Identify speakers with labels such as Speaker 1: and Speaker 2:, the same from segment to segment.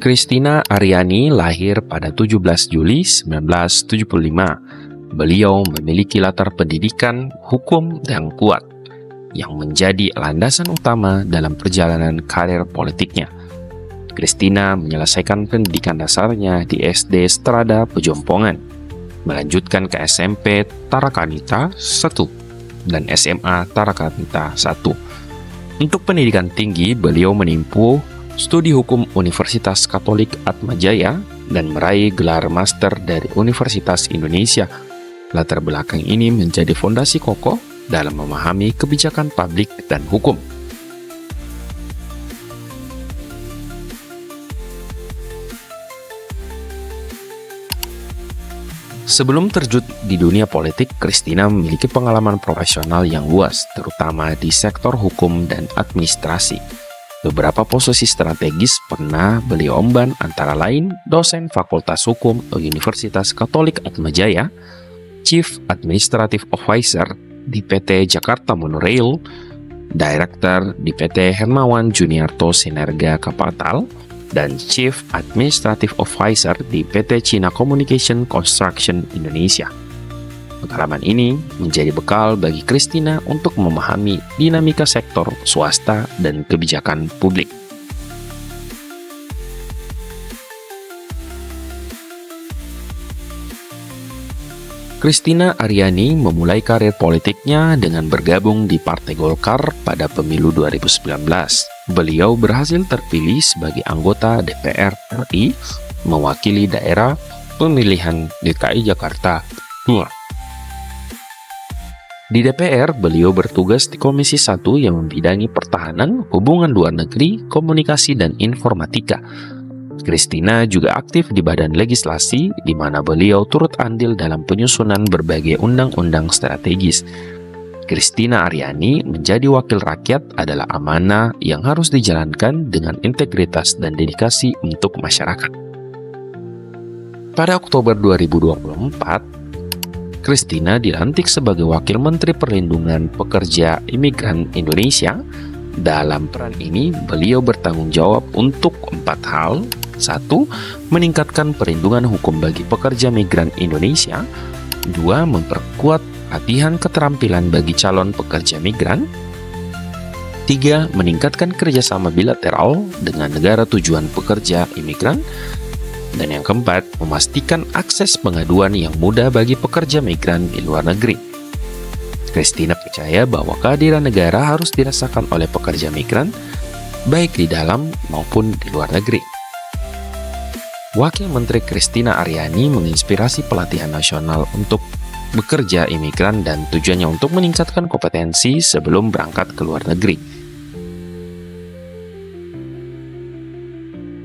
Speaker 1: Christina Aryani lahir pada 17 Juli 1975. Beliau memiliki latar pendidikan hukum yang kuat, yang menjadi landasan utama dalam perjalanan karir politiknya. Christina menyelesaikan pendidikan dasarnya di SD Strada Pejompongan, melanjutkan ke SMP Tarakanita 1 dan SMA Tarakanita 1. Untuk pendidikan tinggi, beliau menempuh studi hukum Universitas Katolik Atmajaya dan meraih gelar master dari Universitas Indonesia. Latar belakang ini menjadi fondasi kokoh dalam memahami kebijakan publik dan hukum. Sebelum terjun di dunia politik, Christina memiliki pengalaman profesional yang luas, terutama di sektor hukum dan administrasi. Beberapa posisi strategis pernah beliau emban, antara lain dosen Fakultas Hukum Universitas Katolik Atmajaya, Chief Administrative Officer di PT Jakarta Monorail, Director di PT Hermawan Juniarto Sinerga Kapital, dan Chief Administrative Officer di PT China Communication Construction Indonesia. Pengalaman ini menjadi bekal bagi Christina untuk memahami dinamika sektor swasta dan kebijakan publik. Christina Aryani memulai karir politiknya dengan bergabung di Partai Golkar pada pemilu 2019. Beliau berhasil terpilih sebagai anggota DPR RI mewakili daerah pemilihan DKI Jakarta. Di DPR, beliau bertugas di Komisi 1 yang membidangi pertahanan, hubungan luar negeri, komunikasi, dan informatika. Christina juga aktif di badan legislasi, di mana beliau turut andil dalam penyusunan berbagai undang-undang strategis. Christina Aryani menjadi wakil rakyat adalah amanah yang harus dijalankan dengan integritas dan dedikasi untuk masyarakat. Pada Oktober 2024, Christina dilantik sebagai Wakil Menteri Perlindungan Pekerja Imigran Indonesia. Dalam peran ini, beliau bertanggung jawab untuk 4 hal. 1. Meningkatkan perlindungan hukum bagi pekerja migran Indonesia. 2. Memperkuat latihan keterampilan bagi calon pekerja migran. 3. Meningkatkan kerjasama bilateral dengan negara tujuan pekerja imigran. Dan yang keempat, memastikan akses pengaduan yang mudah bagi pekerja migran di luar negeri. Christina percaya bahwa kehadiran negara harus dirasakan oleh pekerja migran, baik di dalam maupun di luar negeri. Wakil Menteri Christina Aryani menginspirasi pelatihan nasional untuk bekerja imigran dan tujuannya untuk meningkatkan kompetensi sebelum berangkat ke luar negeri.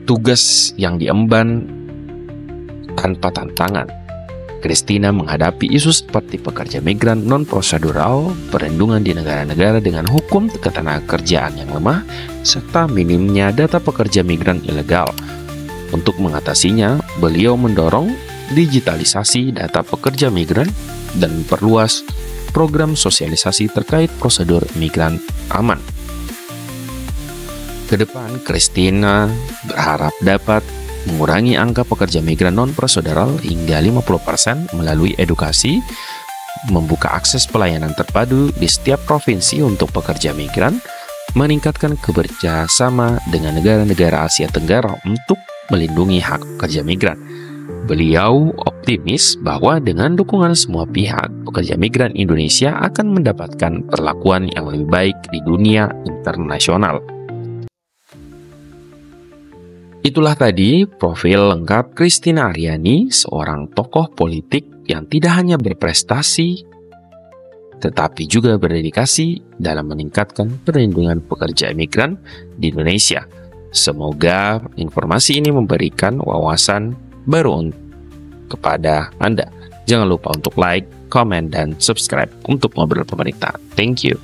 Speaker 1: Tugas yang diemban tanpa tantangan. Christina menghadapi isu seperti pekerja migran non-prosedural, perlindungan di negara-negara dengan hukum ketenagakerjaan yang lemah, serta minimnya data pekerja migran ilegal. Untuk mengatasinya, beliau mendorong digitalisasi data pekerja migran dan memperluas program sosialisasi terkait prosedur migran aman. Kedepan, Christina berharap dapat mengurangi angka pekerja migran non-prosedural hingga 50% melalui edukasi, membuka akses pelayanan terpadu di setiap provinsi untuk pekerja migran, meningkatkan kerjasama dengan negara-negara Asia Tenggara untuk melindungi hak pekerja migran. Beliau optimis bahwa dengan dukungan semua pihak, pekerja migran Indonesia akan mendapatkan perlakuan yang lebih baik di dunia internasional. Itulah tadi profil lengkap Christina Aryani, seorang tokoh politik yang tidak hanya berprestasi, tetapi juga berdedikasi dalam meningkatkan perlindungan pekerja migran di Indonesia. Semoga informasi ini memberikan wawasan baru kepada Anda. Jangan lupa untuk like, comment, dan subscribe untuk Ngobrol Pemerintah. Thank you.